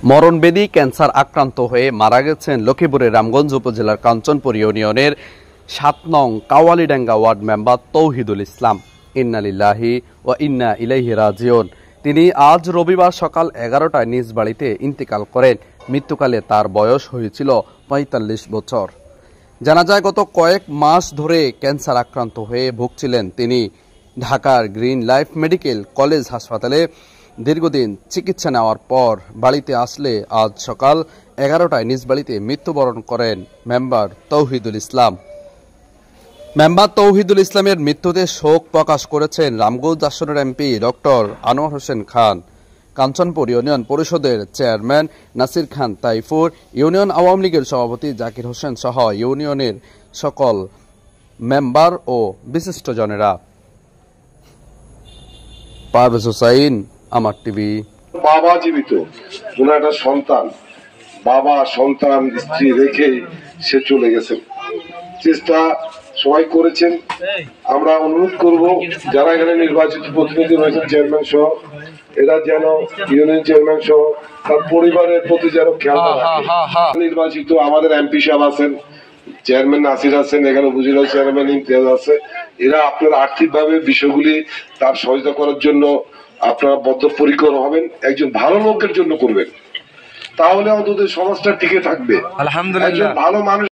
মরণবেদী cancer আক্রান্ত হয়ে মারা গেছেন লক্ষ্মীপুরের রামগঞ্জ উপজেলার কাঞ্চনপুর ইউনিয়নের ৭ নং কাওয়ালিডাঙ্গা ওয়ার্ড মেম্বার তৌহিদুল ইসলাম। ইন্না লিল্লাহি ওয়া ইন্না ইলাইহি রাজিউন। তিনি আজ রবিবার সকাল ১১টায় নিজ বাড়িতে ইন্তেকাল করেন। মৃত্যুকালে তার বয়স হয়েছিল ৪৫ বছর। জানা যায়, গত কয়েক মাস ধরে ক্যান্সার আক্রান্ত হয়ে ভুগছিলেন তিনি। ঢাকার গ্রিন লাইফ মেডিকেল কলেজ হাসপাতালে দীর্ঘদিন চিকিৎসা নেওয়ার পর বাড়িতে আসলে আজ সকাল ১১টায় নিজ বাড়িতে মৃত্যুবরণ করেন মেম্বার তৌহিদুল ইসলাম। মেম্বার তৌহিদুল ইসলামের মৃত্যুতে শোক প্রকাশ করেছেন রামগঞ্জ আসনের MP doctor Anwar Hossain Khan, Kanchanpur union পরিষদের চেয়ারম্যান নাসির খান তাইফুর, ইউনিয়ন আওয়ামী লীগের সভাপতি জাকির হোসেন সহ ইউনিয়নের সকল মেম্বার ও বিশিষ্টজনেরা। পারভেজ হোসাইন, আমার টিভি। বাবা জীবিত, ওনার একটা সন্তান, বাবা সন্তান স্ত্রী রেখে সে চলে গেছেন। চেষ্টা সবাই করেছেন। আমরা অনুরোধ করব যারা এখানে নির্বাচিত প্রতিনিধি রয়েছেন, চেয়ারম্যান সহ, এরা যেন ইউনিয়ন চেয়ারম্যান সহ তার পরিবারের প্রতি যেন খেয়াল রাখে। নির্বাচিত আমাদের এমপি সাহেব আছেন, চেয়ারম্যান নাসির আছেন, এখানে উপজেলা চেয়ারম্যান ইমতিয়াজ আছে। এরা আপনার আর্থিকভাবে বিষয়গুলি তার সহায়তা করার জন্য আপনারা বদ্ধপরিকর হবেন। একজন ভালো লোকের জন্য করবেন, তাহলে অন্তত সমাজটা টিকে থাকবে। আলহামদুলিল্লাহ, একজন ভালো মানুষ